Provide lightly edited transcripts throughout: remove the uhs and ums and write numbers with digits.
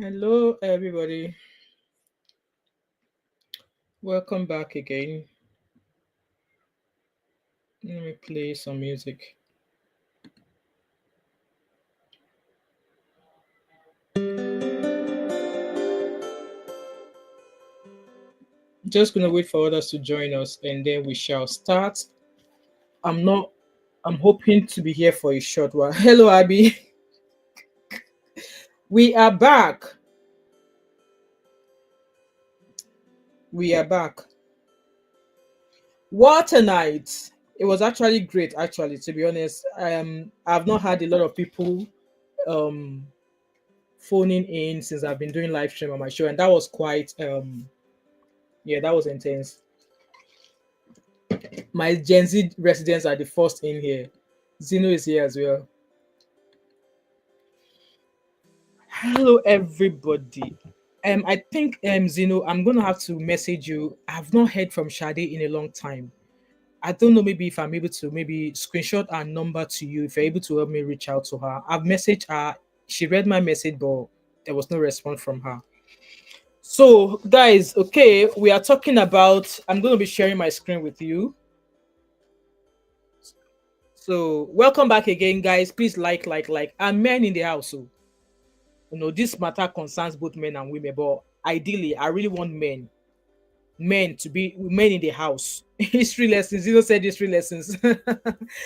Hello, everybody. Welcome back again. Let me play some music. Just gonna wait for others to join us and then we shall start. I'm not, I'm hoping to be here for a short while. Hello, Abby. We are back. We are back. What a night. It was actually great, actually, to be honest. I've not had a lot of people um phoning in since I've been doing live stream on my show, and that was quite yeah, that was intense. My Gen Z residents are the first in here. Zeno is here as well. Hello, everybody. I think Zeno, I'm gonna have to message you. I've not heard from Shade in a long time. I don't know, maybe if I'm able to maybe screenshot her number to you, if you're able to help me reach out to her. I've messaged her. She read my message, but there was no response from her. So, guys, okay, we are talking about. I'm gonna be sharing my screen with you. So, welcome back again, guys. Please like. And men in the house. So, this matter concerns both men and women, but ideally, I really want men to be men in the house. History lessons. Said history lessons.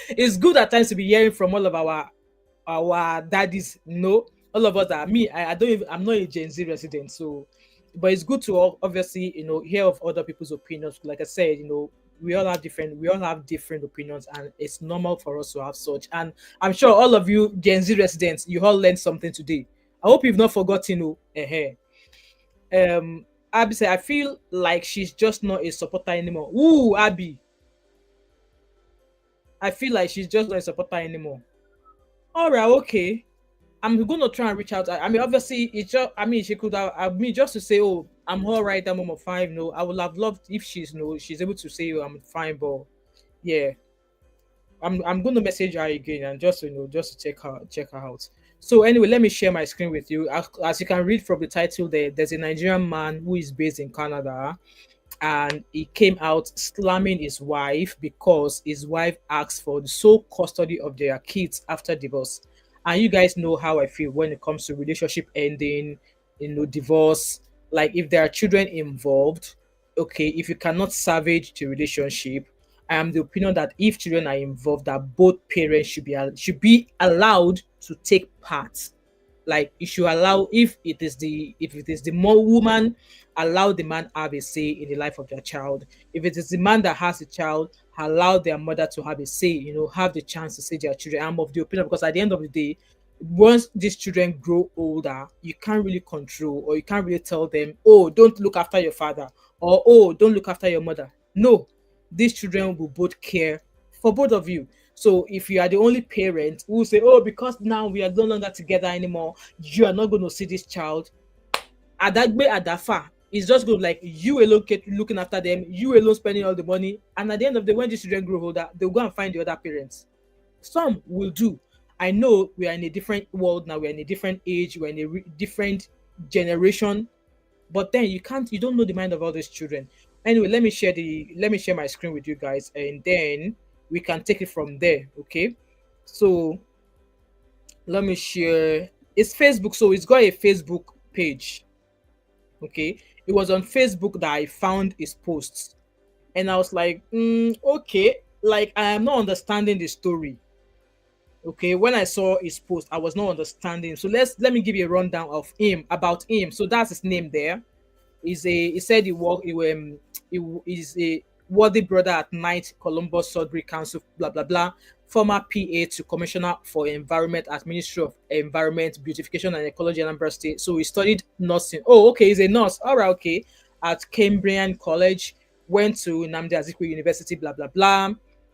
It's good at times to be hearing from all of our daddies. All of us are me. I don't even. I'm not a Gen Z resident, so but it's good to obviously hear of other people's opinions. Like I said, we all have different opinions, and it's normal for us to have such. And I'm sure all of you Gen Z residents, you all learned something today. I hope you've not forgotten. Abby said, I feel like she's just not a supporter anymore. Ooh, Abby, I feel like she's just not a supporter anymore. All right, okay. I'm gonna try and reach out. I mean, obviously, it's just. I mean, she could have. I mean, just to say, "Oh, I'm all right. I'm fine." No, I would have loved if she's able to say, "Oh, I'm fine." But yeah, I'm gonna message her again and just to check her out. So anyway, let me share my screen with you. As you can read from the title, there's a Nigerian man who is based in Canada, and he came out slamming his wife because his wife asked for the sole custody of their kids after divorce. And you guys know how I feel when it comes to relationship ending, divorce. Like if there are children involved, okay, if you cannot salvage the relationship, I am the opinion that if children are involved, that both parents should be allowed to take part. Like you should allow, if it is the more woman, allow the man have a say in the life of their child. If it is the man that has a child, allow their mother to have a say, have the chance to see their children. I'm of the opinion, because at the end of the day, once these children grow older, you can't really control, or you can't really tell them, oh, don't look after your father, or oh, don't look after your mother. No, these children will both care for both of you. So if you are the only parent who say, oh, because now we are no longer together anymore, you are not going to see this child. Adagbe Adafa is just going to, like, you alone looking after them, you alone spending all the money. And at the end of the day, when these children grow older, they'll go and find the other parents. Some will do. I know we are in a different world now, we're in a different age, we're in a different generation, but then you don't know the mind of all these children. Anyway, let me share my screen with you guys, and then we can take it from there. Okay, so let me share. It's Facebook, so it's got a Facebook page. Okay, it was on Facebook that I found his posts, and I was like, okay, like I am not understanding the story. Okay, when I saw his post, I was not understanding. So let me give you a rundown of him, about him. So that's his name there. He said he is a worthy brother at night, Columbus Sudbury Council, blah blah blah, former PA to Commissioner for Environment at Ministry of Environment, Beautification and Ecology, Anambra State. So he studied nursing. Oh, okay, he's a nurse. All right, okay, at Cambrian College, went to Nnamdi Azikiwe University, blah blah blah.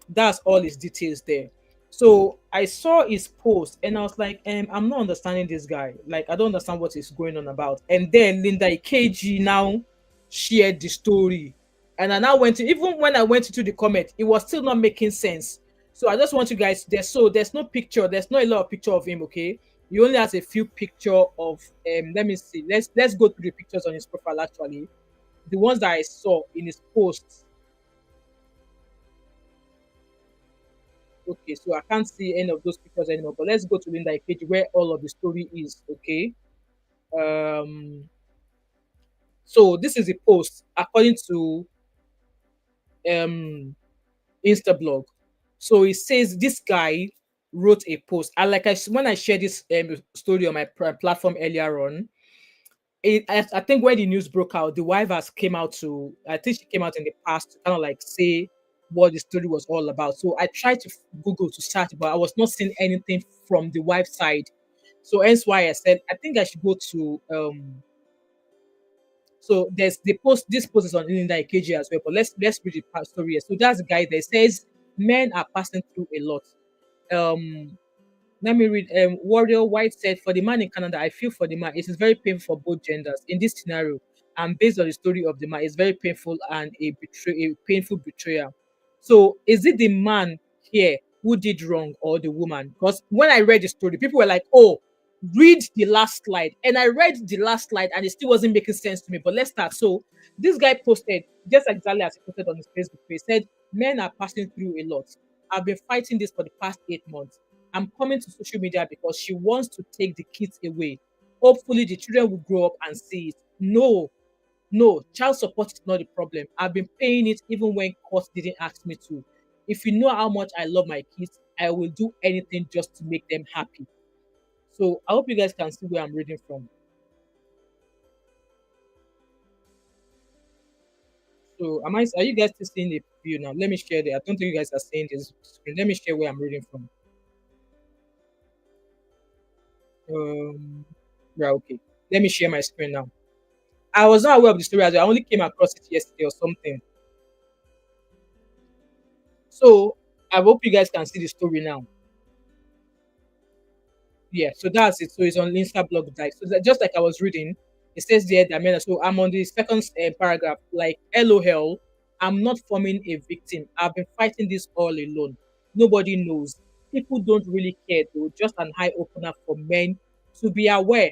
That's all his details there. So I saw his post and I was like, I'm not understanding this guy. Like, I don't understand what is going on about. And then Linda Ikeji now shared the story. And I now even when I went into the comment, it was still not making sense. So I just want you guys, there's no picture, there's not a lot of picture of him, okay? He only has a few picture of let me see. Let's go through the pictures on his profile actually. The ones that I saw in his posts. Okay, so I can't see any of those pictures anymore. But let's go to Linda Ikeji where all of the story is. Okay. Um so this is a post according to um Instablog. So it says this guy wrote a post. And like when I shared this story on my platform earlier on, I think when the news broke out, the wife has came out to. I think she came out in the past to kind of like say what the story was all about. So I tried to Google to search, but I was not seeing anything from the wife side. So hence why I said I think I should go to so there's the post. This post is on Linda Ikeji as well. But let's read the story here. So that's the guy that says men are passing through a lot. Um, Let me read. Warrior White said, "For the man in Canada, I feel for the man. It is very painful for both genders in this scenario, and based on the story of the man, it's very painful and a painful betrayal. So, is it the man here who did wrong or the woman? Because when I read the story, people were like, "Oh, read the last slide," and I read the last slide, and it still wasn't making sense to me. But let's start. So, this guy posted just exactly as he posted on his Facebook page. He said, "Men are passing through a lot. I've been fighting this for the past 8 months. I'm coming to social media because she wants to take the kids away. Hopefully, the children will grow up and see it. No, no, child support is not the problem. I've been paying it even when court didn't ask me to. If you know how much I love my kids, I will do anything just to make them happy." So I hope you guys can see where I'm reading from. So are you guys still seeing the view now? Let me share the I don't think you guys are seeing this screen. Let me share where I'm reading from. Um yeah, okay. Let me share my screen now. I was not aware of the story as well. I only came across it yesterday or something. So I hope you guys can see the story now. Yeah, so that's it. So it's on Insta blog like so just like I was reading, it says there that men. So I'm on the second paragraph. Like, LOL, I'm not forming a victim. I've been fighting this all alone. Nobody knows. People don't really care though. Just an eye opener for men to be aware.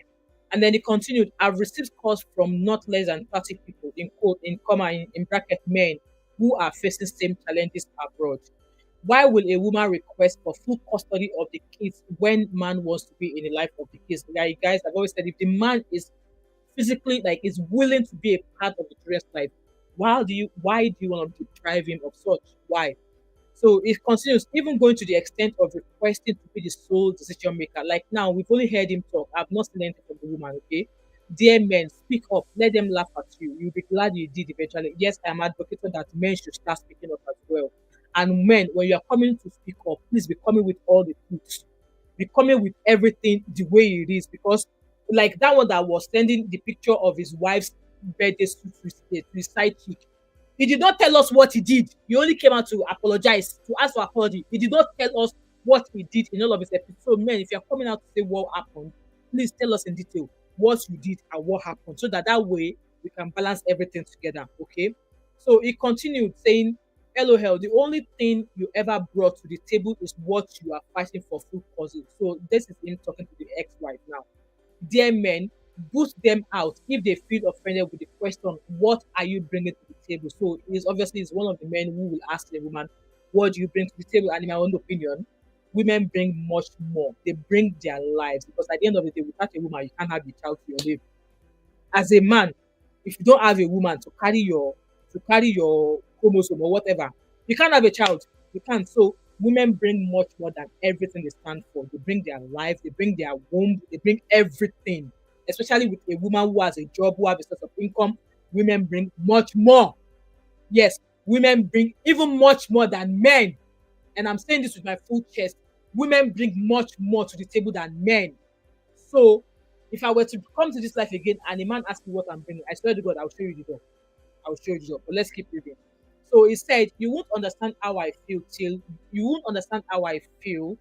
And then he continued. I've received calls from not less than 30 people in quote in comma in bracket men who are facing same challenges abroad. Why will a woman request for full custody of the kids when man wants to be in the life of the kids? Like guys, I've always said, if the man is physically like is willing to be a part of the children's life, why do you want to deprive him of such? Why? So it continues, even going to the extent of requesting to be the sole decision maker. Like now, we've only heard him talk. I've not seen anything from the woman, okay? Dear men, speak up. Let them laugh at you. You'll be glad you did eventually. Yes, I'm advocating that men should start speaking up as well. And men, when you are coming to speak up, please be coming with all the truth. Be coming with everything the way it is. Because, like that one that was sending the picture of his wife's birthday suit to his side chick, he did not tell us what he did. He only came out to apologize, to ask for apology. He did not tell us what he did in all of his episodes. So, men, if you're coming out to say what happened, please tell us in detail what you did and what happened, so that that way we can balance everything together. Okay. So he continued saying, LOL, the only thing you ever brought to the table is what you are fighting for full causes. So this is him talking to the ex-wife now. Dear men, boost them out if they feel offended with the question, what are you bringing to the table? So he's obviously is one of the men who will ask the woman, what do you bring to the table? And in my own opinion, women bring much more. They bring their lives, because at the end of the day, without a woman, you can't have a child to your name. As a man, if you don't have a woman to carry your chromosome or whatever, you can't have a child. You can't. So women bring much more than everything they stand for. They bring their life, they bring their womb, they bring everything. Especially with a woman who has a job, who has a source of income, women bring much more. Yes, women bring even much more than men. And I'm saying this with my full chest. Women bring much more to the table than men. So if I were to come to this life again and a man asks me what I'm bringing, I swear to God, I'll show you the door. I'll show you the door. But let's keep reading. So he said, you won't understand how I feel till you won't understand how I feel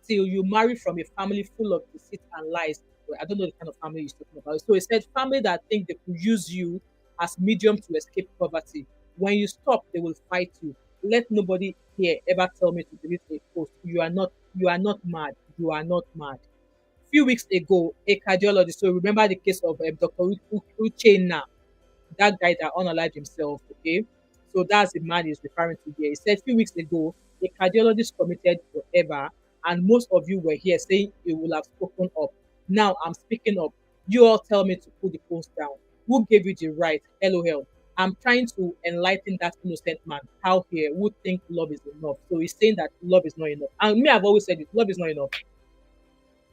till you marry from a family full of deceit and lies. Well, I don't know the kind of family he's talking about. So he said, family that think they could use you as medium to escape poverty. When you stop, they will fight you. Let nobody here ever tell me to delete a post. You are not mad. You are not mad. few weeks ago, a cardiologist, so remember the case of Dr. Uchenna, that guy that unalived himself, okay? So that's the man he's referring to here. He said a few weeks ago, a cardiologist committed whatever, and most of you were here saying he will have spoken up. Now I'm speaking up. You all tell me to put the post down. Who gave you the right? LOL. I'm trying to enlighten that innocent man out here who think love is enough. So he's saying that love is not enough. And me, I've always said it, love is not enough.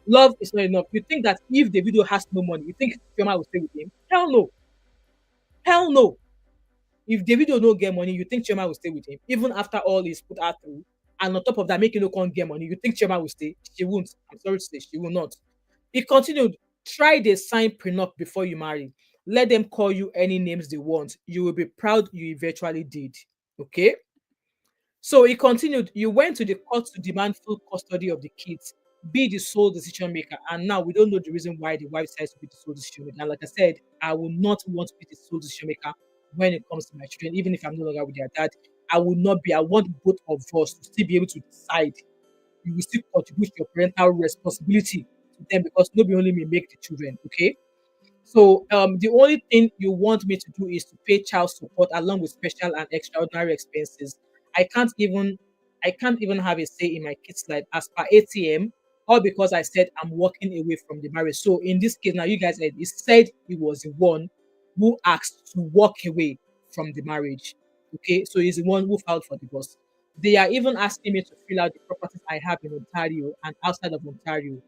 Love is not enough. You think that if the video has no money, you think Chioma will stay with him? Hell no. Hell no. If Davido no get money, you think Chioma will stay with him, even after all he's put her through. And on top of that, making no con get money, you think Chioma will stay? She won't. I'm sorry to say, she will not. He continued, try the sign prenup before you marry. Let them call you any names they want. You will be proud you eventually did. Okay? So he continued, you went to the court to demand full custody of the kids, be the sole decision maker. And now we don't know the reason why the wife decides to be the sole decision maker. And like I said, I will not want to be the sole decision maker when it comes to my children, even if I'm no longer with their dad. I will not be. I want both of us to still be able to decide. You will still contribute your parental responsibility to them because nobody only may make the children. Okay. So the only thing you want me to do is to pay child support along with special and extraordinary expenses. I can't even I can't even have a say in my kids' life as per ATM, all because I said I'm walking away from the marriage. So in this case, now you guys said he said he was the one who asked to walk away from the marriage. Okay, so he's the one who filed for divorce. They are even asking me to fill out the properties I have in Ontario and outside of Ontario.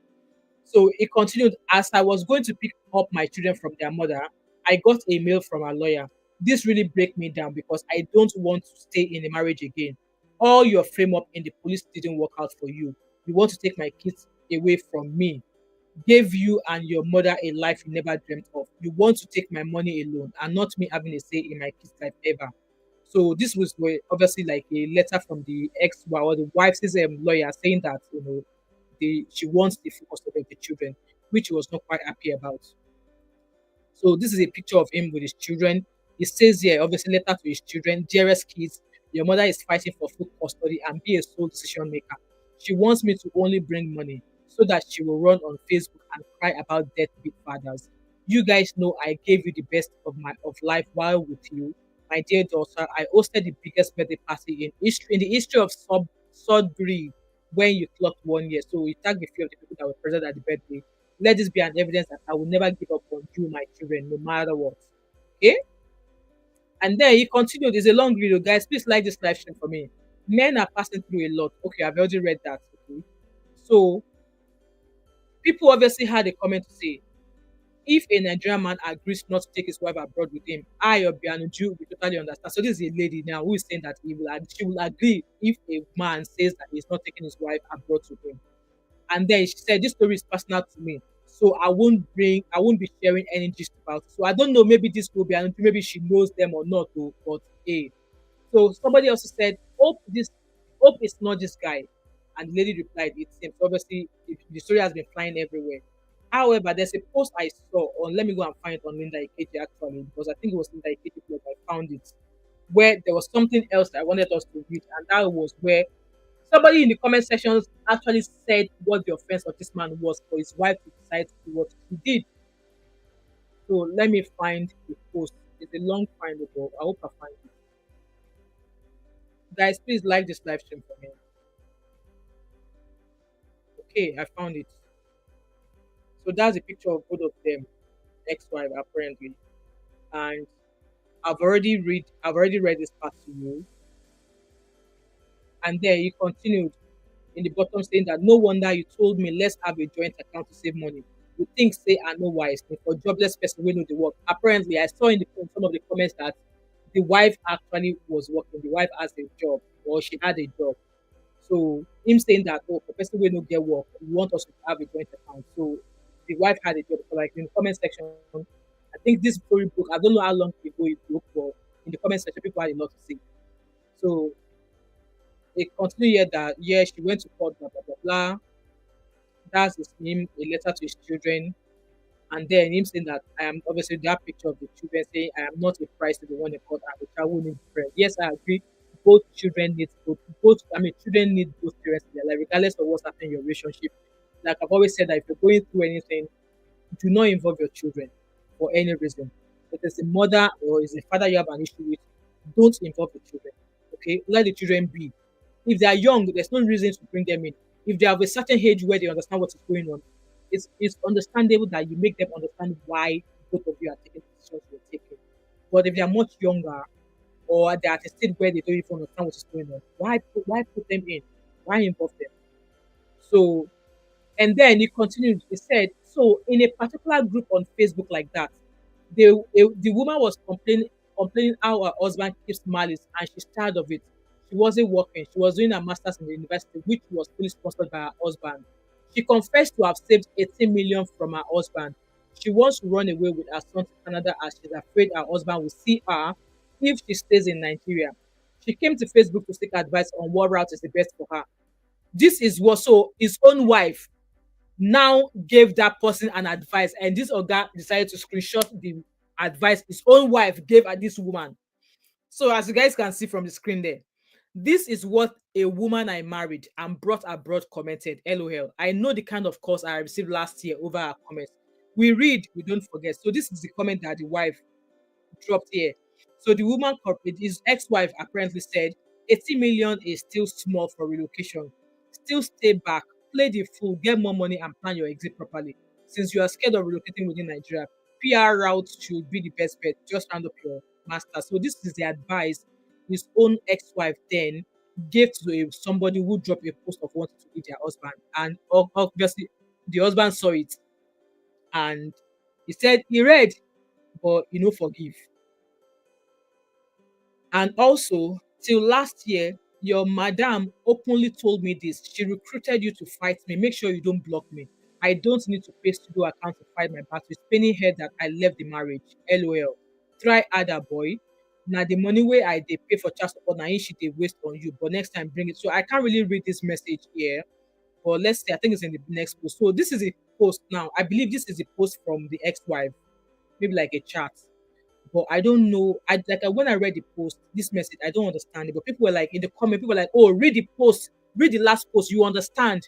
So it continued as I was going to pick up my children from their mother, I got a mail from a lawyer. This really break me down because I don't want to stay in a marriage again. All your frame up in the police didn't work out for you. You want to take my kids away from me. Gave you and your mother a life you never dreamt of. You want to take my money alone and not me having a say in my kids' life ever. So this was obviously like a letter from the ex-wife or the wife's lawyer saying that she wants the full custody of the children, which he was not quite happy about. So this is a picture of him with his children. It says here, obviously, letter to his children, dearest kids, your mother is fighting for full custody and be a sole decision maker. She wants me to only bring money so that she will run on Facebook and cry about deadbeat fathers. You guys know I gave you the best of life while with you. My dear daughter, I hosted the biggest birthday party in the history of Sudbury when you clocked 1 year. So he tagged a few of the people that were present at the birthday. Let this be an evidence that I will never give up on you, my children, no matter what. Okay? And then he continued. It's a long video, guys. Please like this live stream for me. Men are passing through a lot. Okay, I've already read that. Okay. So people obviously had a comment to say, if a Nigerian man agrees not to take his wife abroad with him, I or Bianuju will totally understand. So this is a lady now who is saying that she will agree if a man says that he's not taking his wife abroad with him. And then she said, this story is personal to me. So I won't be sharing any gist about it. So I don't know, maybe this will be, maybe she knows them or not, though, but hey. So somebody also said, hope it's not this guy. And the lady replied, it seems. Obviously, the story has been flying everywhere. However, there's a post I saw on, let me go and find it on Linda Ikeji actually, because I think it was Linda Ikeji blog I found it, where there was something else that I wanted us to read, and that was where somebody in the comment sections actually said what the offense of this man was for his wife to decide to do what he did. So let me find the post. It's a long findable. I hope I find it. Guys, please like this live stream for me. Okay, I found it. So that's a picture of both of them, ex-wife apparently. And I've already read this part to you. And then he continued in the bottom saying that no wonder you told me let's have a joint account to save money. You think say I know why for jobless person we know the work. Apparently I saw in some of the comments that the wife actually was working. The wife has a job or she had a job. So him saying that for person we no get work, we want us to have a joint account. So the wife had a job. So like in the comment section, I think this story book, I don't know how long ago it broke, but in the comment section people had a lot to say. So they continue here that she went to court, blah blah blah blah. That's him, a letter to his children, and then him saying that I am obviously that picture of the children saying I am not a price to the one in court and the child will need friend. Yes, I agree. Both children need both children need both parents in their life, regardless of what's happening in your relationship. like I've always said, that if you're going through anything, do not involve your children for any reason. If it's a mother or it's a father you have an issue with, don't involve the children. Okay, let the children be. If they are young, there's no reason to bring them in. If they have a certain age where they understand what is going on, it's understandable that you make them understand why both of you are taking the decisions you're taking. But if they are much younger or they are at a stage where they don't even understand what is going on, why put them in? Why involve them? So and then he continued, he said, so in a particular group on Facebook like that, the woman was complaining how her husband keeps malice and she's tired of it. She wasn't working. She was doing her master's in the university, which was fully sponsored by her husband. She confessed to have saved 18 million from her husband. She wants to run away with her son to Canada as she's afraid her husband will see her if she stays in Nigeria. She came to Facebook to seek advice on what route is the best for her. This is what so his own wife now gave that person an advice, and this oga decided to screenshot the advice his own wife gave this woman. So as you guys can see from the screen there, this is what a woman I married and brought abroad commented. LOL. I know the kind of calls I received last year over our comments. We read, we don't forget. So this is the comment that the wife dropped here. So the woman corporate, his ex-wife apparently said, 80 million is still small for relocation. Still stay back, play the fool, get more money and plan your exit properly. Since you are scared of relocating within Nigeria, PR route should be the best bet. Just round up your master. So this is the advice his own ex-wife then gave to somebody who dropped a post of wanting to leave their husband. And obviously the husband saw it and he said he read, but forgive. And also, till last year, your madam openly told me this. She recruited you to fight me. Make sure you don't block me. I don't need to pay studio account to fight my battle. It's paining her that I left the marriage. LOL. Try other boy. Now the money where I they pay for child support, now she they waste on you. But next time bring it. So I can't really read this message here. But let's see. I think it's in the next post. So this is a post now. I believe this is a post from the ex-wife, maybe like a chat, but I don't know. When I read the post, this message, I don't understand it. But people were like in the comment, people were like, "Oh, read the post, read the last post, you understand."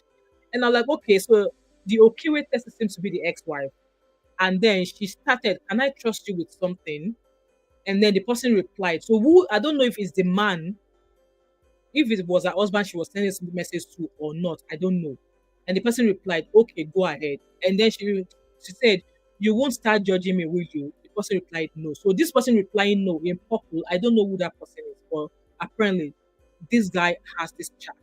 And I'm like, okay, so the Okiwe test seems to be the ex-wife, and then she started, "Can I trust you with something?" And then the person replied, "So who? I don't know if it's the man, if it was her husband she was sending this message to or not. I don't know." And the person replied, "Okay, go ahead." And then she said, "You won't start judging me, will you?" The person replied, "No." So this person replying no in purple, I don't know who that person is, but apparently this guy has this chat.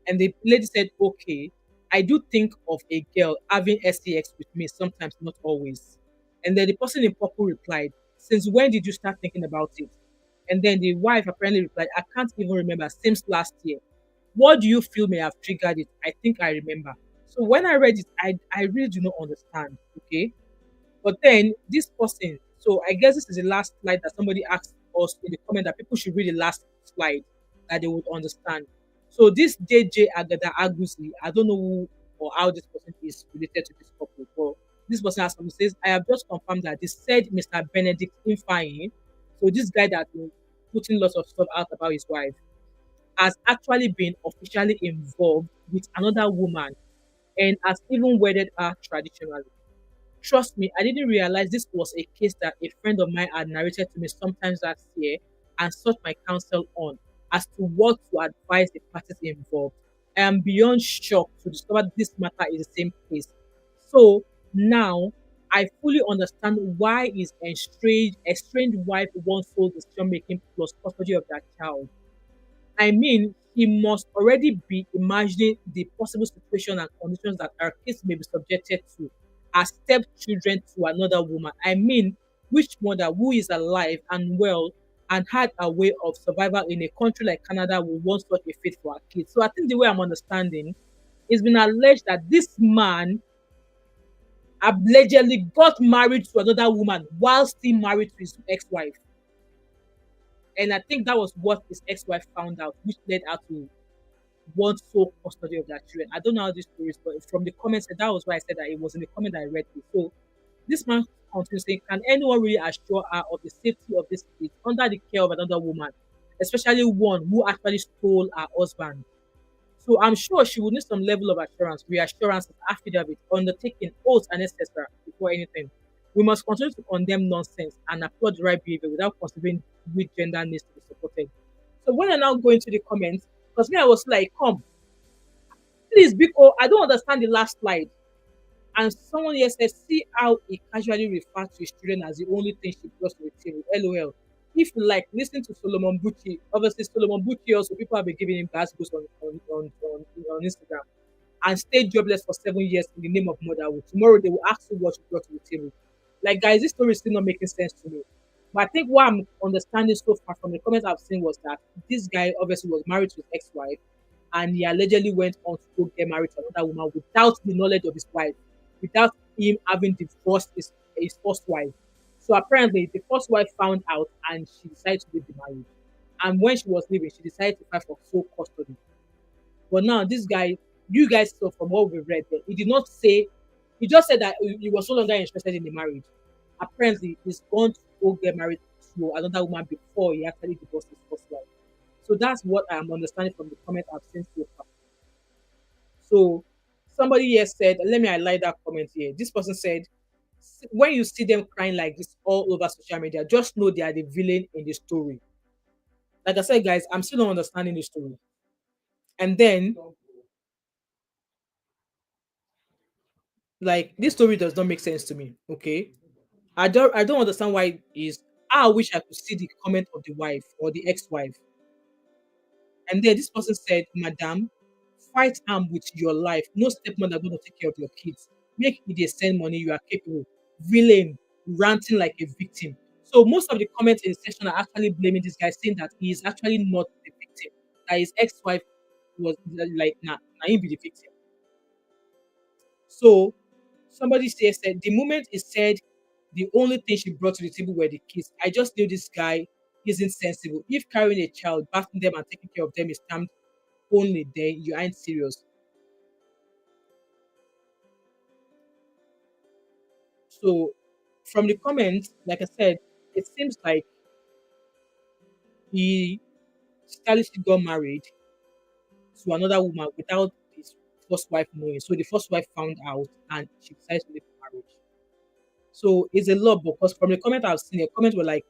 And the lady said, "Okay, I do think of a girl having STX with me sometimes, not always." And then the person in purple replied, "Since when did you start thinking about it?" And then the wife apparently replied, "I can't even remember, since last year. What do you feel may have triggered it? I think I remember." So when I read it, I really do not understand. Okay. But then this person, so I guess this is the last slide that somebody asked us in the comment that people should read the last slide that they would understand. So this JJ Agada Agusi, I don't know who or how this person is related to this couple, but this person has something says, "I have just confirmed that this said Mr. Benedict Infayin." So this guy that been putting lots of stuff out about his wife has actually been officially involved with another woman and has even wedded her traditionally. Trust me, I didn't realize this was a case that a friend of mine had narrated to me sometimes last year and sought my counsel on as to what to advise the parties involved. I am beyond shocked to discover this matter is the same case. So now I fully understand why his estranged wife wants sole decision making plus custody of that child. I mean, he must already be imagining the possible situation and conditions that our kids may be subjected to as stepchildren to another woman. I mean, which mother who is alive and well and had a way of survival in a country like Canada will want such a fate for our kids? So I think the way I'm understanding, it's been alleged that this man allegedly got married to another woman while still married to his ex-wife. And I think that was what his ex-wife found out, which led her to want sole custody of their children. I don't know how this story is, but from the comments, that was why I said that it was in the comment that I read it. So this man continues saying, "Can anyone really assure her of the safety of this kid under the care of another woman, especially one who actually stole her husband?" So I'm sure she would need some level of assurance, reassurance, affidavit, undertaking, oaths, and etc. before anything. We must continue to condemn nonsense and applaud the right behavior without considering which gender needs to be supported. So when I now go into the comments, because me, I was like, come, please, because I don't understand the last slide. And someone here said, see how he casually referred to his children as the only thing she brought to the table. LOL. If you like, listen to Solomon Bucci. Obviously, Solomon Bucci also, people have been giving him bad boosts on Instagram. And stayed jobless for 7 years in the name of motherhood. Tomorrow they will ask you what you brought to the table. Like, guys, this story is still not making sense to me. But I think what I'm understanding so far from the comments I've seen was that this guy obviously was married to his ex-wife, and he allegedly went on to go get married to another woman without the knowledge of his wife, without him having divorced his first wife. So apparently, the first wife found out and she decided to leave the marriage. And when she was leaving, she decided to fight for sole custody. But now, this guy, you guys saw from what we read there, he did not say, he just said that he was no longer interested in the marriage. Apparently, he's going to go get married to another woman before he actually divorced his first wife. So that's what I am understanding from the comment I've seen so far. So somebody here said, let me highlight that comment here. This person said, when you see them crying like this all over social media, just know they are the villain in the story. Like I said, guys, I'm still not understanding the story. And then, like, this story does not make sense to me. Okay. I don't understand why is I wish I could see the comment of the wife or the ex-wife. And then this person said, Madam, fight arm with your life. No stepmother going to take care of your kids. Make it a send money, you are capable. Villain, ranting like a victim. So most of the comments in the section are actually blaming this guy, saying that he is actually not the victim. That his ex-wife was like, nah, he be the victim. So somebody said the moment he said the only thing she brought to the table were the kids, I just knew this guy isn't sensible. If carrying a child, bathing them and taking care of them is termed only, then you aren't serious. So from the comments, like I said, it seems like he stylishly got married to another woman without his first wife knowing. So the first wife found out and she decided to leave the marriage. So it's a lot because from the comment I've seen, the comments were like,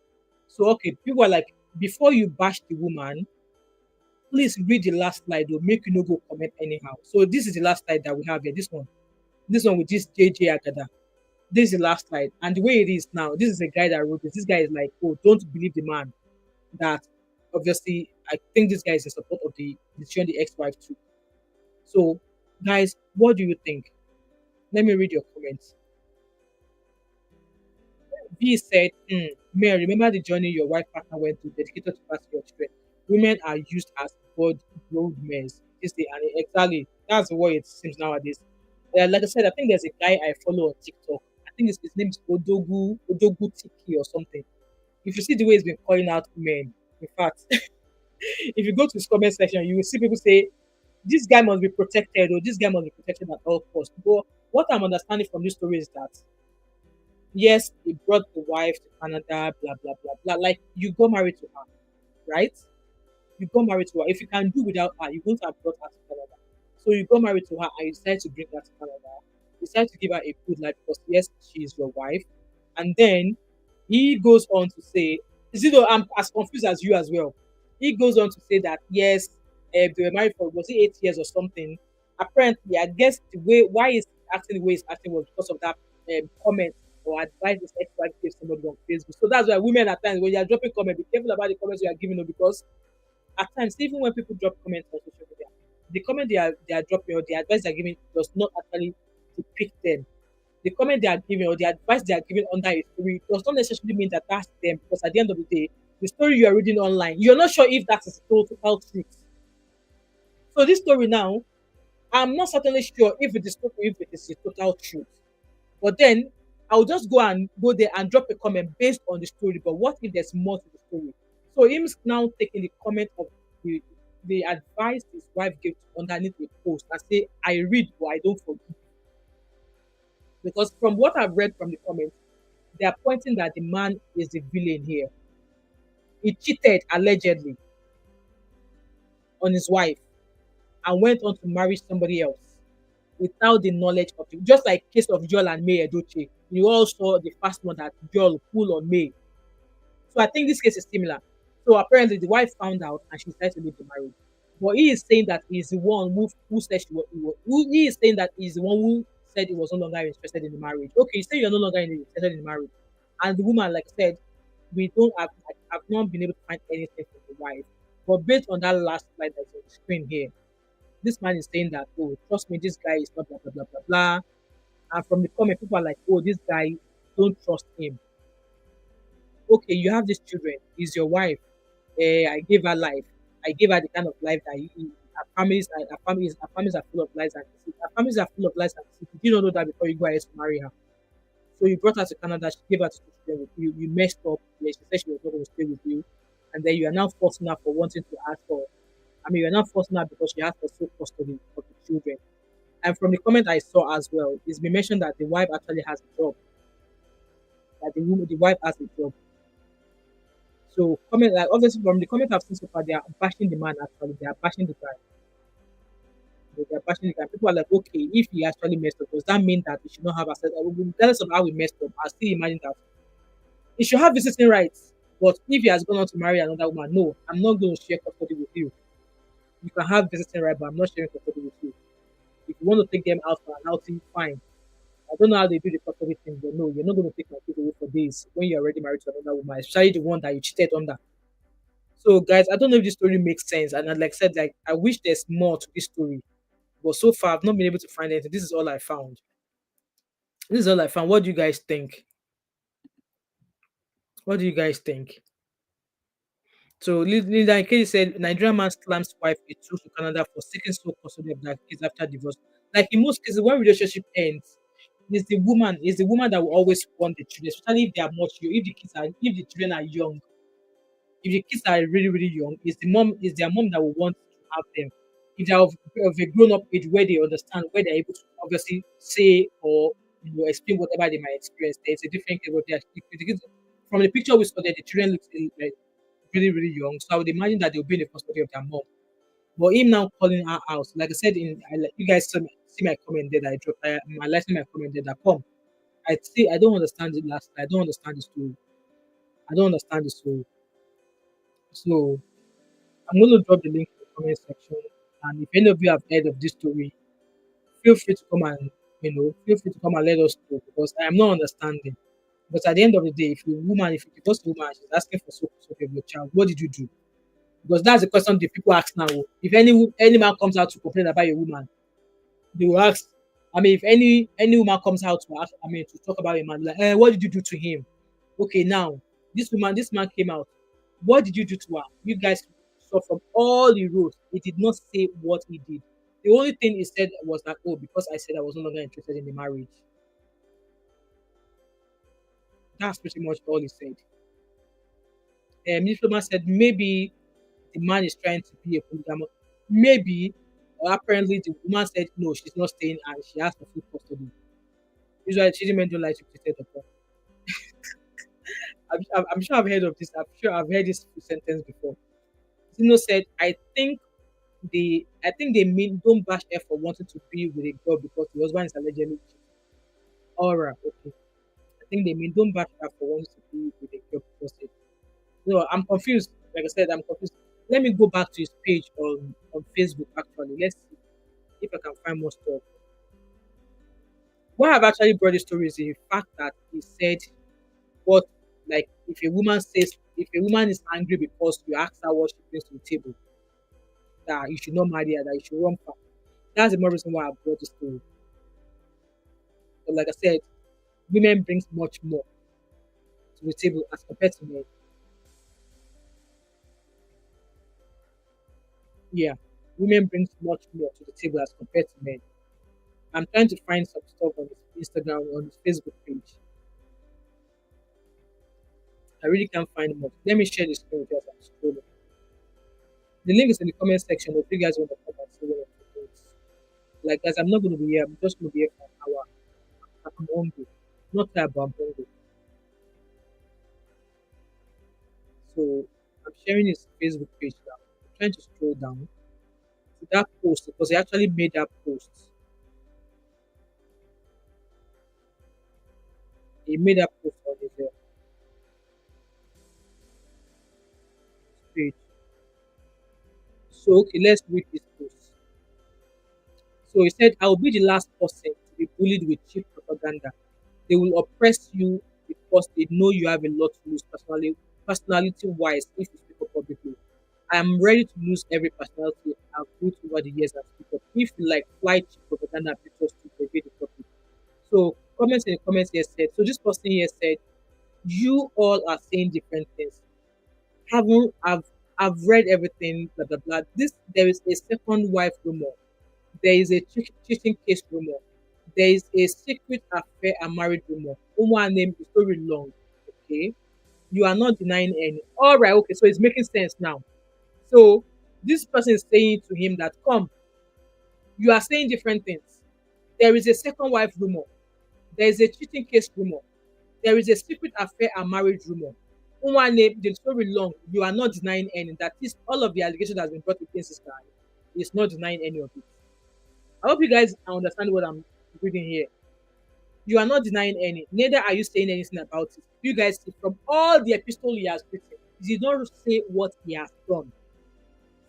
so okay, people are like, before you bash the woman, please read the last slide or make you no go comment anyhow. So this is the last slide that we have here. This one with this JJ Agada. This is the last slide. And the way it is now, this is a guy that wrote this. This guy is like, oh, don't believe the man. That obviously, I think this guy is in support of the decision the ex-wife too. So, guys, what do you think? Let me read your comments. B said, Mary, remember the journey your wife partner went through, dedicated to pass your children. Women are used as broad men. This day, and exactly that's the way it seems nowadays. Like I said, I think there's a guy I follow on TikTok. I think his name is Odogu Tiki or something. If you see the way he's been calling out men, in fact, if you go to his comment section, you will see people say, this guy must be protected or this guy must be protected at all costs. But what I'm understanding from this story is that, yes, he brought the wife to Canada, blah, blah, blah, blah. Like, you got married to her, right? You got married to her. If you can do without her, you wouldn't have brought her to Canada. So you got married to her and you decided to bring her to Canada. You decided to give her a good life because, yes, she is your wife. And then he goes on to say, is it though I'm as confused as you as well? He goes on to say that yes, they were married for was it 8 years or something. Apparently, I guess the way why he's acting the way he's acting was because of that comment or advice his ex-wife gave somebody on Facebook. So that's why women at times when you're dropping comments, be careful about the comments you are giving them because at times even when people drop comments on social media, the comment they are dropping or the advice they're giving does not actually depict them. The comment they are giving or the advice they are giving under a story does not necessarily mean that that's them because at the end of the day, the story you are reading online, you're not sure if that is total truth. So this story now, I'm not certainly sure if it is a total truth. But then I'll just go there and drop a comment based on the story. But what if there's more to the story? So him now taking the comment of the advice his wife gave underneath the post and say, I read but I don't forgive. Because from what I've read from the comments, they are pointing that the man is the villain here. He cheated allegedly on his wife. and went on to marry somebody else without the knowledge of it. Just like case of Joel and May Edochie. You all saw the first one that Joel pulled on May. So I think this case is similar. So apparently the wife found out and she decided to leave the marriage. But he is saying that he's the one who said he is saying that he's the one who said he was no longer interested in the marriage. Okay, you say you're no longer interested in the marriage. And the woman, like I said, we don't have I've not been able to find anything from the wife. But based on that last slide that's on the screen here, this man is saying that, oh, trust me, this guy is not blah blah blah blah blah. And from the comment, people are like, oh, this guy, don't trust him. Okay, you have these children, he's your wife. I gave her life. I gave her the kind of life that her families are full of lies and deceit. Her families are full of lies and deceit. You don't know that before you go ahead to marry her. So you brought her to Canada, she gave her to stay with you, you messed up, yeah, she said she was not going to stay with you, and then you are now forcing her for wanting to ask for you're not forcing her because she asked for sole custody of the children. And from the comment I saw as well, it's been mentioned that the wife actually has a job, that the wife has a job. So comment like obviously from the comment I've seen so far, they are bashing the man actually. They are bashing the guy. They are bashing the guy. People are like, okay, if he actually messed up, does that mean that he should not have access? Regardless of how he messed up, I still imagine that he should have visiting rights. But if he has gone on to marry another woman, no, I'm not going to share custody with you. You can have visiting right, but I'm not sharing custody with you. If you want to take them out for an outing, fine. I don't know how they do the custody thing, but no, you're not going to take my kids away for days when you're already married to another woman, especially the one that you cheated on that. So, guys, I don't know if this story makes sense. And like I said, like I wish there's more to this story, but so far I've not been able to find anything. This is all I found. This is all I found. What do you guys think? What do you guys think? So, Linda Nkedi said Nigerian man slams wife he took to Canada for seeking sole custody of their kids after divorce. Like in most cases, when relationship ends, it's the woman that will always want the children, especially if they are much young. If the children are young, if the kids are really, really young, it's their mom that will want to have them. If they're of a grown up age where they understand, where they're able to obviously say or explain whatever they might experience, there's a different case. But the kids, from the picture we saw there, the children look like really, really young. So I would imagine that they'll be in the custody of their mom. But him now calling her out, like I said, you guys see my comment there that I dropped, my last my comment there that come. I don't understand it last. I don't understand the story. I don't understand the story. So I'm going to drop the link in the comment section. And if any of you have heard of this story, feel free to come and feel free to come and let us know because I am not understanding. But at the end of the day, if you divorce a woman and she's asking for support of your child, what did you do? Because that's the question the people ask now. If any man comes out to complain about a woman, they will ask. I mean, if any woman comes out to ask, I mean, to talk about a man, like, what did you do to him? Okay, now this man came out. What did you do to her? You guys saw from all he wrote, he did not say what he did. The only thing he said was that, oh, because I said I was no longer interested in the marriage. That's pretty much all he said. Newspaper said maybe the man is trying to be a polygamous. Maybe, or apparently the woman said no, she's not staying and she asked for full custody. Usually, children men don't like to be treated upon. I'm sure I've heard of this. I'm sure I've heard this sentence before. Zeno said, I think they mean don't bash her for wanting to be with a girl because the husband is allegedly cheating. Alright, okay. I think they mean don't bash her for wanting to be with a girl because no, I'm confused. Like I said, I'm confused. Let me go back to his page on Facebook actually. Let's see if I can find more stuff. What I've actually brought this story is the fact that he said what like if a woman is angry because you ask her what she brings to the table, that you should not marry her, that you should run far. That's the more reason why I brought this story. But like I said, women brings much more to the table as compared to men. Yeah, women brings much more to the table as compared to men. I'm trying to find some stuff on his Instagram, on his Facebook page. I really can't find much. Let me share this screen with you as I'm scrolling. The link is in the comment section if you guys want to come and see one of the things. Like guys, I'm not gonna be here, I'm just gonna be here for an hour. I'm hungry. Not tired, but I'm hungry. So I'm sharing his Facebook page now. I'm trying to scroll down so that post because he actually made that post. He made that post on his page. So okay, let's read this post. So he said, I will be the last person to be bullied with cheap propaganda. They will oppress you because they know you have a lot to lose personality wise if you speak up publicly. I am ready to lose every personality I've built over the years and speak up. If you like fly cheap propaganda pictures to pervade the topic. So comments in the comments here said, so this person here said, you all are saying different things. Haven't I've read everything, blah blah blah. This there is a second wife rumor. There is a cheating case rumor. There is a secret affair and marriage rumor. One name is very long. Okay. You are not denying any. All right, okay, so it's making sense now. So this person is saying to him that come, you are saying different things. There is a second wife rumor. There is a cheating case rumor. There is a secret affair and marriage rumor. One name, the story long, you are not denying any. That is all of the allegations that has been brought against this guy. He is not denying any of it. I hope you guys understand what I'm reading here. You are not denying any, neither are you saying anything about it. You guys see from all the epistle he has written, he did not say what he has done.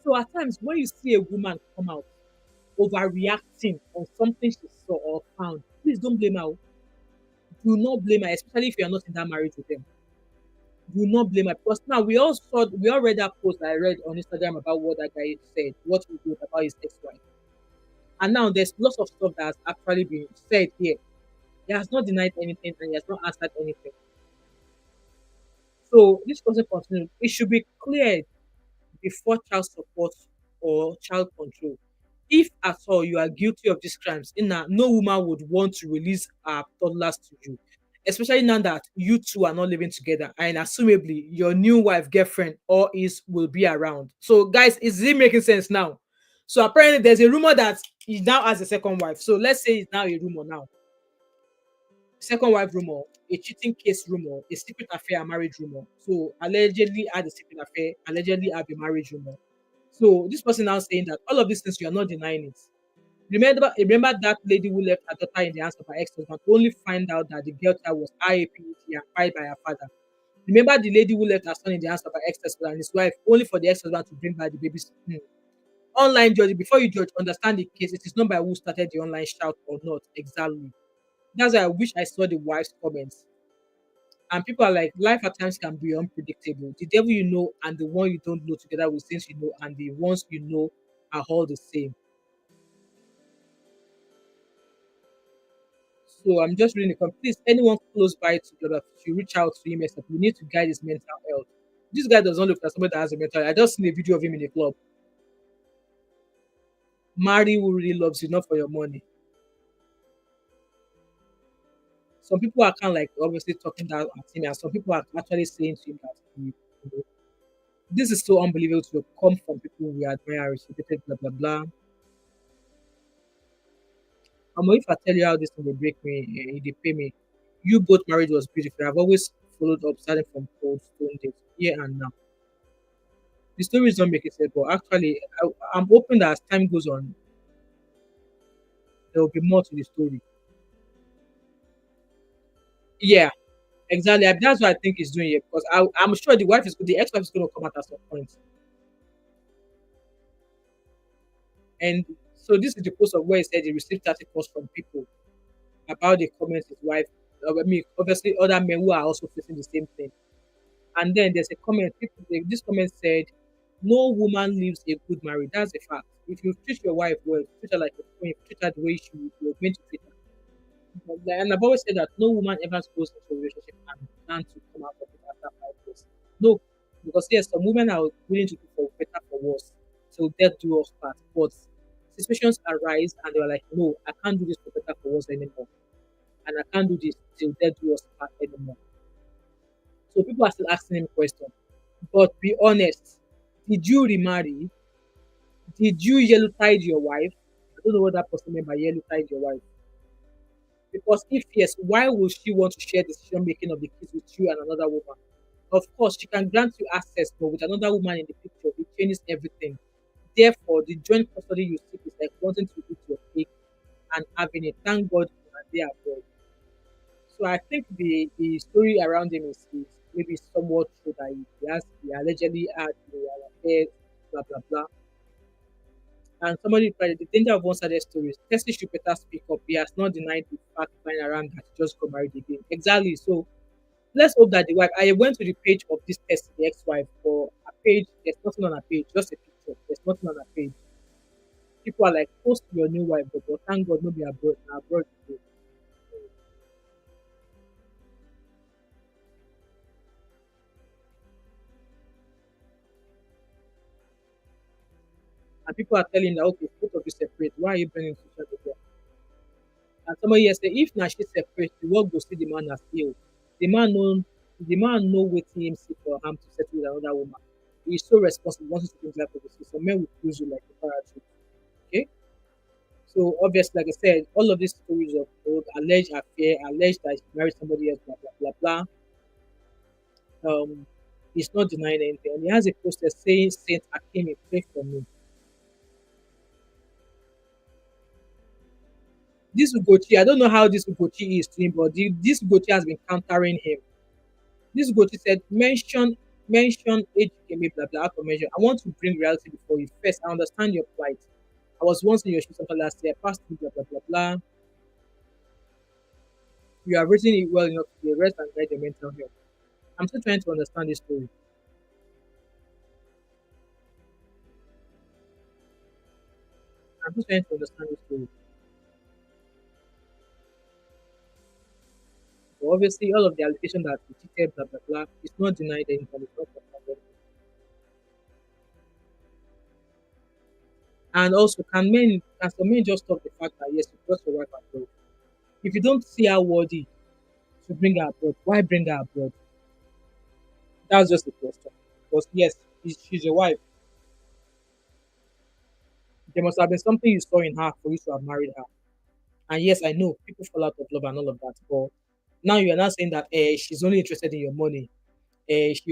So at times when you see a woman come out overreacting on something she saw or found, please don't blame her. Do not blame her, especially if you are not in that marriage with them. Do not blame her because now we all read that post I read on Instagram about what that guy said, what he wrote about his ex-wife. And now there's lots of stuff that has actually been said here. He has not denied anything and he has not answered anything. So this person continued. It should be cleared before child support or child control. If at all you are guilty of these crimes, no woman would want to release her toddlers to you, especially now that you two are not living together and assumably your new wife, girlfriend, or is will be around. So, guys, is it making sense now? So apparently, there's a rumor that he now has a second wife. So let's say it's now a rumor now. Second wife rumor, a cheating case rumor, a secret affair, a marriage rumor. So allegedly had a secret affair, allegedly have a marriage rumor. So this person now saying that all of these things you are not denying it. Remember that lady who left her daughter in the hands of her ex-husband to only find out that the girl child was IAPT acquired by her father. Remember the lady who left her son in the hands of her ex-husband and his wife only for the ex-husband to bring back the baby's online judging. Before you judge, understand the case. It is not by who started the online shout or not. Exactly. That's why I wish I saw the wife's comments. And people are like, life at times can be unpredictable. The devil you know and the one you don't know together with things you know, and the ones you know are all the same. So I'm just reading the comment. Please, anyone close by to Brother, you reach out to him. Except we need to guide his mental health. This guy does not look like somebody that has a mental health. I just seen a video of him in a club. Marry who really loves you, not for your money. Some people are kind of like obviously talking down at him, and some people are actually saying to him that you know, this is so unbelievable to come from people we admire, respected, blah blah blah. If I tell you how this thing will break me, they pay me. You both marriage was beautiful. I've always followed up starting from cold stone days, here and now. The stories don't make it sense, but actually, I'm hoping that as time goes on, there will be more to the story. Yeah, exactly. That's what I think he's doing here because I'm sure the ex-wife is going to come out at some point. And so this is the post of where he said he received 30 calls from people about the comments his wife. I mean, obviously, other men who are also facing the same thing. And then there's a comment. This comment said, "No woman lives a good marriage. That's a fact. If you treat your wife well, treat her like a queen, treat her the way you're going to treat her." And I've always said that no woman ever goes into a relationship and plan to come out of it after 5 years. No, because yes, some women are willing to do for better for worse till death do us part. But situations arise and they're like, no, I can't do this for better for worse anymore, and I can't do this till death do us part anymore. So people are still asking him questions. But be honest, did you remarry? Did you yellow tide your wife? I don't know what that person meant by yellow tide your wife. Because if yes, why would she want to share decision making of the kids with you and another woman? Of course, she can grant you access, but with another woman in the picture, it changes everything. Therefore, the joint custody you seek is like wanting to eat your cake and having it. Thank God they are abroad. So I think the story around him is maybe somewhat true that he allegedly had an affair, blah blah blah. And somebody replied, the danger of one-sided stories. Tessie should better speak up. He has not denied the fact lying around that he just got married again. Exactly. So let's hope that the wife. I went to the page of this Tessie, the ex-wife, for a page. There's nothing on a page, just a picture. There's nothing on a page. People are like, post your new wife, but thank God, nobody abroad. Now abroad, and people are telling that okay, both of you separate. Why are you bringing social media? And somebody else say, if na she separate, the world go see the man as ill. The man know the man know wetin him see for am to settle with another woman. He is so responsible, wants to bring that for the some men will cruise you like a parachute. Okay? So obviously, like I said, all of these stories of alleged affair, alleged that he married somebody else, blah blah blah blah. He's not denying anything. And he has a poster saying Saint Akimi, pray for me. This Ugochi, I don't know how this Ugochi is to him, but this Ugochi has been countering him. This Ugochi said, mention age can be blah blah out of measure. I want to bring reality before you. First, I understand your plight. I was once in your shoes sometime last year. I passed through blah blah blah blah. You have written it well enough to be rest and guide your mental health. I'm still trying to understand this story. I'm still trying to understand this story. But obviously, all of the allegations that he cheated, blah blah blah, it's not denied anything. It's not confirmed. And also, can some men just stop the fact that yes, you brought your wife abroad? If you don't see her worthy to bring her abroad, why bring her abroad? That's just a question. Because yes, she's your wife. There must have been something you saw in her for you to have married her. And yes, I know people fall out of love and all of that. But now you are not saying that she's only interested in your money. She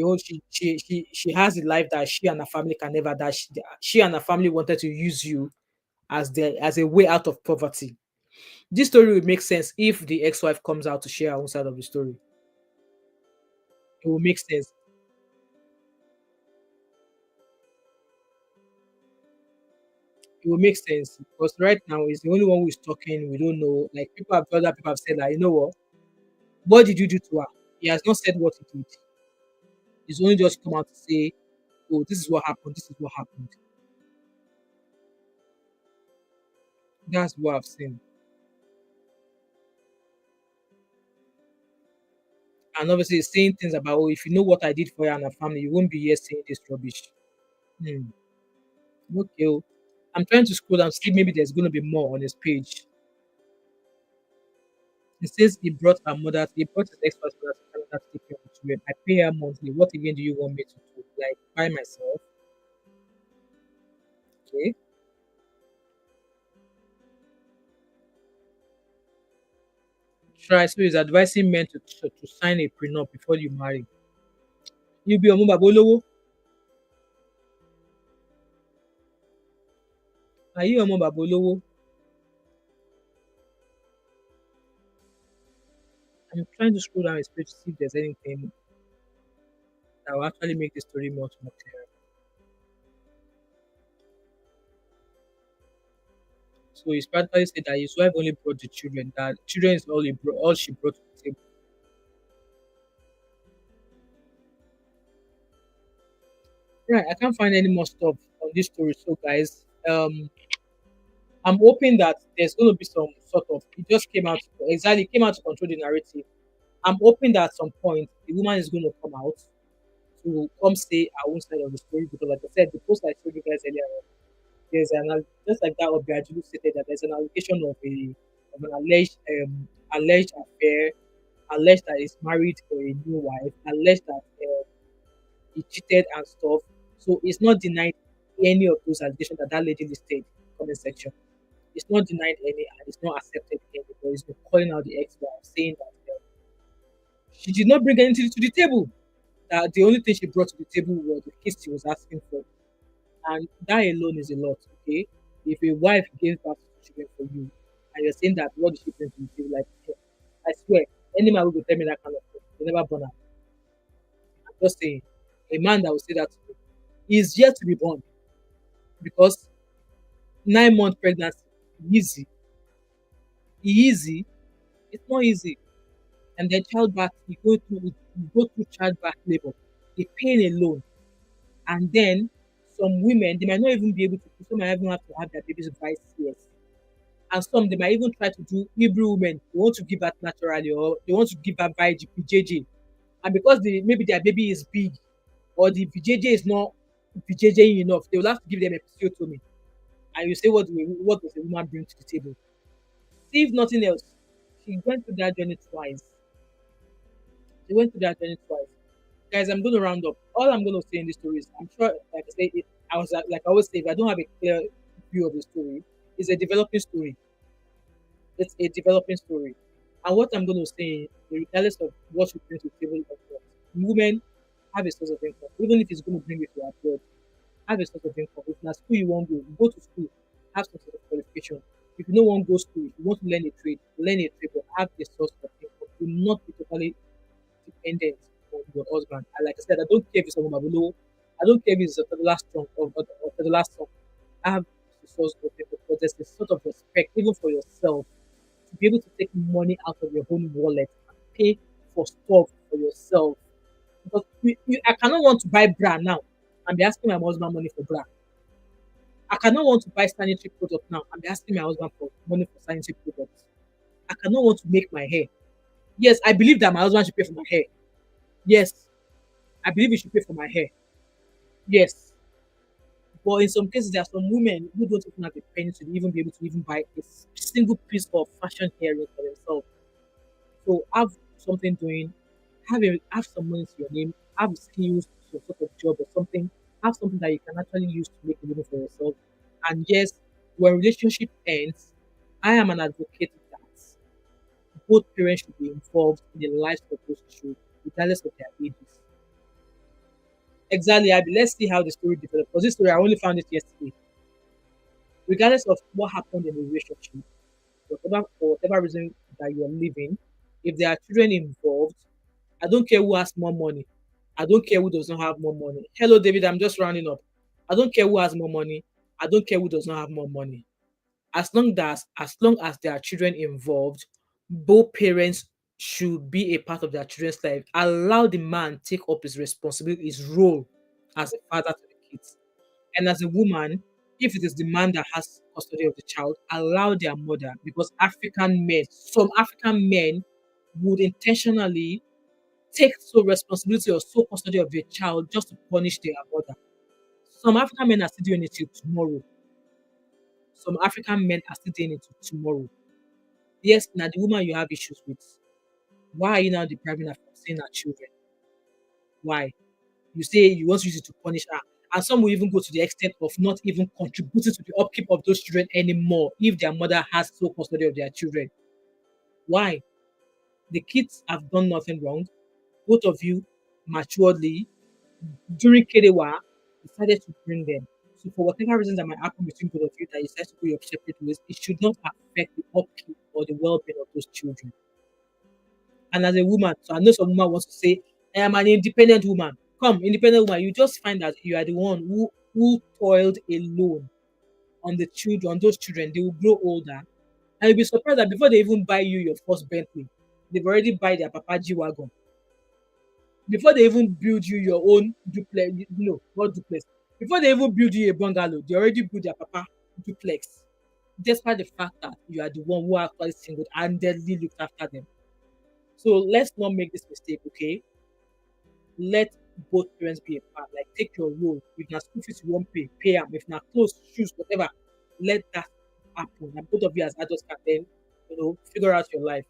has a life that she and her family can never. That she and her family wanted to use you as a way out of poverty. This story would make sense if the ex-wife comes out to share her own side of the story. It will make sense. It will make sense because right now he's the only one who is talking. We don't know. Like other people have said that you know what did you do to her? He has not said what he did. He's only just come out to say, oh, this is what happened. This is what happened. That's what I've seen. And obviously, he's saying things about, oh, if you know what I did for her and her family, you won't be here saying this rubbish. Hmm. Okay. Oh. I'm trying to scroll down, see maybe there's going to be more on his page. He says he brought his ex-wife's mother to Canada to take care of the children. I pay her monthly. What again do you want me to do? Like, by myself? Okay. Try. So he's advising men to sign a prenup before you marry. You be a mobile. Are you a mobile? I'm trying to scroll down his page to see if there's anything that will actually make the story much more clear. So he's practically said that his wife only brought the children, that children is all she brought to the table. Right, I can't find any more stuff on this story. So guys, I'm hoping that there's gonna be some sort of it just came out exactly came out to control the narrative. I'm hoping that at some point the woman is gonna come out to come say her own side of the story because like I said, the post I showed you guys earlier on, just like that Obiajulu stated that there's an allegation of an alleged affair, alleged that he's married to a new wife, alleged that he cheated and stuff. So it's not denied any of those allegations that lady listed in the comment section. It's not denied any and it's not accepted any, but it's been calling out the ex-wife, saying that she did not bring anything to the table. That the only thing she brought to the table was the kiss she was asking for. And that alone is a lot, okay? If a wife gives birth to children for you, and you're saying that what is she bring to the table? Like, eh, I swear, any man who will tell me that kind of thing, they never born her. I'm just saying, a man that will say that to me is yet to be born because 9 month pregnancy, easy, easy. It's not easy. And then childbirth, you go through childbirth labor, the pain alone, and then some women they might not even be able to. Some might even have to have their babies by 6 years. And some they might even try to do Hebrew women. They want to give birth naturally or they want to give birth by VJJ. And because maybe their baby is big or the VJJ is not VJJ enough, they will have to give them episiotomy. And you say, what does a woman bring to the table? See, if nothing else, she went through that journey twice. She went through that journey twice. Guys, I'm going to round up. All I'm going to say in this story is, I'm sure, like I say, like I always say, if I don't have a clear view of the story, it's a developing story. It's a developing story. And what I'm going to say, regardless of what you bring to the table of what, women have a source of income, even if it's going to bring you to abroad, have a source of income. If na school you wan go to school, have some sort of qualification. If you no wan go school, if you want to learn a trade, but have a source of income. Do not be totally dependent on your husband. And like I said, I don't care if it's someone below. I don't care if it's the last song or the last song. Have a source of income because there's a sort of respect even for yourself to be able to take money out of your own wallet and pay for stuff for yourself. Because I cannot want to buy bra now and be asking my husband money for bra. I cannot want to buy sanitary product now and be asking my husband for money for sanitary products. I cannot want to make my hair. Yes, I believe that my husband should pay for my hair. Yes, I believe he should pay for my hair. Yes. But in some cases, there are some women who don't even have the penny to even be able to even buy a single piece of fashion earring for themselves. So have something doing, have some money to your name, have skills, some sort of job or something, have something that you can actually use to make a living for yourself. And yes, when relationship ends, I am an advocate that both parents should be involved in the lives of those children, regardless of their ages. Exactly, Abby. Let's see how the story develops. Because this story, I only found it yesterday. Regardless of what happened in the relationship, for whatever reason that you are living, if there are children involved, I don't care who has more money. I don't care who does not have more money. Hello, David. I'm just rounding up. I don't care who has more money. I don't care who does not have more money. As long as there are children involved, both parents should be a part of their children's life. Allow the man take up his responsibility, his role as a father to the kids. And as a woman, if it is the man that has custody of the child, allow their mother because some African men would intentionally take so responsibility or so custody of their child just to punish their mother. Some African men are still doing it till tomorrow. Some African men are still doing it till tomorrow. Yes, now the woman you have issues with. Why are you now depriving her from seeing her children? Why? You say you want to use it to punish her. And some will even go to the extent of not even contributing to the upkeep of those children anymore if their mother has sole custody of their children. Why? The kids have done nothing wrong. Both of you maturely during Kedewa decided to bring them. So for whatever reason that might happen between both of you that you decide to go your separate ways, it should not affect the upkeep or the well-being of those children. And as a woman, so I know some woman wants to say, I am an independent woman. Come, independent woman, you just find that you are the one who toiled alone on the children, on those children. They will grow older. And you'll be surprised that before they even buy you your first Bentley, they've already buy their Papa G Wagon. Before they even build you your own duplex, no, not duplex. Before they even build you a bungalow, they already build their Papa duplex. Despite the fact that you are the one who actually single handedly looked after them. So let's not make this mistake, okay? Let both parents be a part. Like take your role. If na school fees you won't pay them. If na clothes, shoes, whatever, let that happen. And both of you as adults can then, figure out your life.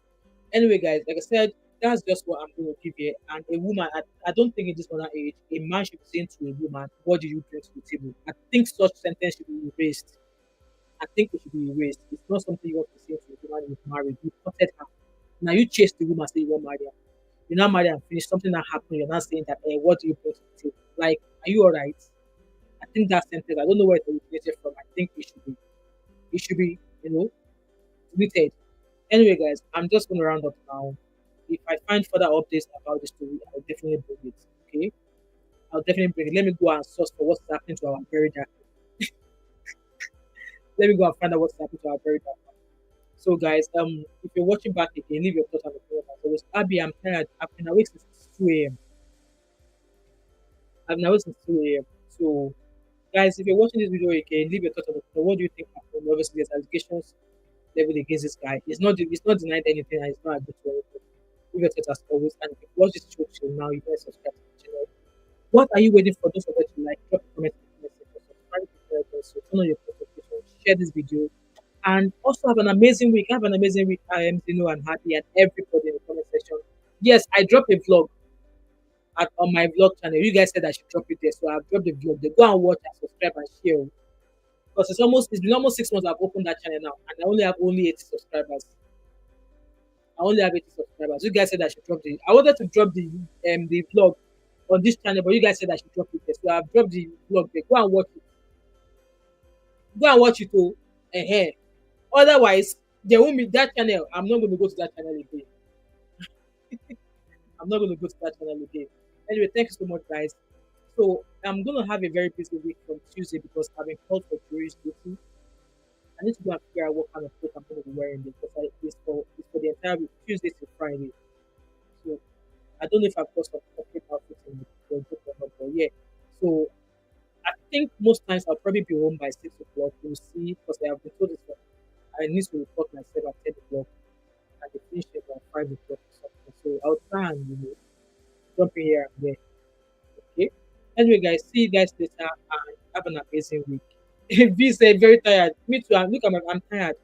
Anyway, guys, like I said, that's just what I'm going to give you. And a woman, I don't think in this modern age, a man should be saying to a woman, "What do you bring to the table?" I think such sentence should be erased. I think it should be erased. It's not something you want to say to a woman you've married. You courted her. Now you chase the woman, say you want to marry her. You're not married and finished. Something that happened. You're not saying that, what do you bring to the table? Like, are you all right? I think that sentence, I don't know where it originated from. I think it should be, you know, deleted. Anyway, guys, I'm just gonna round up now. If I find further updates about the story, I'll definitely bring it. Okay, I'll definitely bring it. Let me go and source for what's happening to our buried dad. Let me go and find out what's happening to our buried dad. So, guys, if you're watching back again, leave your thoughts on the comment. As always, Abby, I'm tired. I've been awake since 2 a.m. I've been awake since 2 a.m. So, guys, if you're watching this video again, leave your thoughts on the comment. What do you think happened? Obviously, there's allegations leveled against this guy. He's not denied anything, and he's not agreed to anything. Leave your thoughts as always. And if you watch this show till now, you guys subscribe to the channel. What are you waiting for? Don't forget to like, drop a comment in the comment section, subscribe to the channel, so turn on your notifications, share this video, and also have an amazing week. Have an amazing week. I am Zeno and Happy and everybody in the comment section. Yes, I dropped a vlog on my vlog channel. You guys said I should drop it there, so I've dropped the vlog. They go and watch and subscribe and share. Because it's been almost 6 months I've opened that channel now, and I only have 80 subscribers. I only have 80 subscribers. You guys said I should drop the. I wanted to drop the vlog on this channel, but you guys said I should drop it there. So I've dropped the vlog there. Go and watch it. Go and watch it too. Otherwise, there won't be that channel. I'm not going to go to that channel again. I'm not going to go to that channel again. Anyway, thank you so much, guys. So I'm going to have a very busy week from Tuesday because I've been called for jury's duty. I need to go and figure out what kind of clothes I'm going to be wearing because it's for the entire week, Tuesday to Friday. So I don't know if I've got some complete outfits in the book or not, but yeah. So I think most times I'll probably be home by 6 o'clock. We'll see because I have been told this. I need to report myself at 10 o'clock and they finish it at 5 o'clock or something. So I'll try and jump in here and there. Okay. Anyway, guys, see you guys later and have an amazing week. V said very tired. Me too. Look, I'm tired.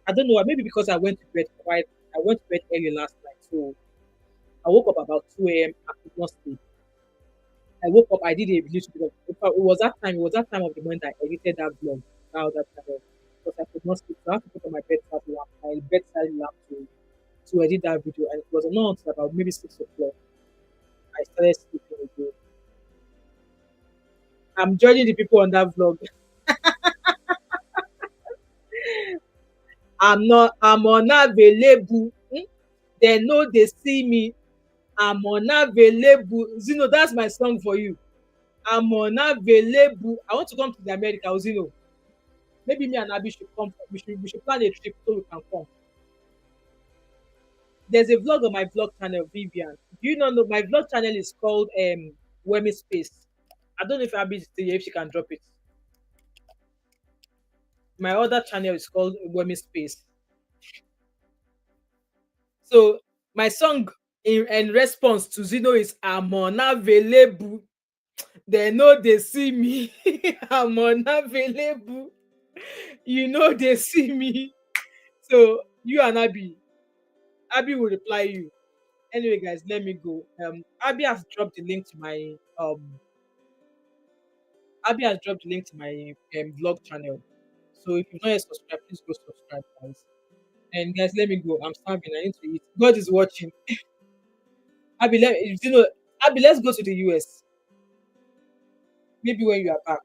I don't know. Maybe because I went to bed quite. I went to bed early last night, so I woke up about 2 a.m. I could not sleep. I woke up. I did a little bit of. In fact, it was that time. It was that time of the month I edited that vlog. Now that channel because I could not sleep. So I had to put on my bedside lamp to edit that video, and it was not until about maybe 6 o'clock I started sleeping again. I'm judging the people on that vlog. I'm unavailable. They know they see me. I'm unavailable. Zino, that's my song for you. I'm unavailable. I want to come to the America, Zino. Maybe me and Abby should come. We should plan a trip so we can come. There's a vlog on my vlog channel, Vivian. Do you know my vlog channel is called Wemi Space. I don't know if Abby is still here, if she can drop it. My other channel is called Wemi Space. So my song in response to Zino is I'm unavailable. They know they see me. I'm unavailable. You know they see me. So you and Abby will reply you. Anyway, guys, let me go. Abby has dropped the link to my vlog channel. So if you've not yet subscribed, please go subscribe, guys. And guys, let me go. I'm starving. I need to eat. God is watching. Abby, Abby, let's go to the US. Maybe when you are back.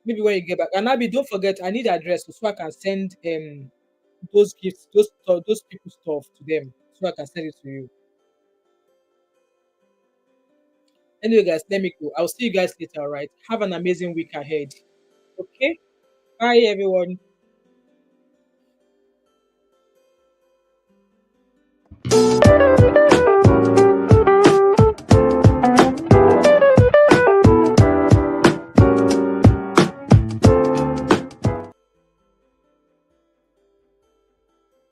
Maybe when you get back. And Abby, don't forget, I need address so I can send those gifts, those people stuff to them, so I can send it to you. Anyway, guys, let me go. I'll see you guys later. All right. Have an amazing week ahead. Okay. Bye, everyone.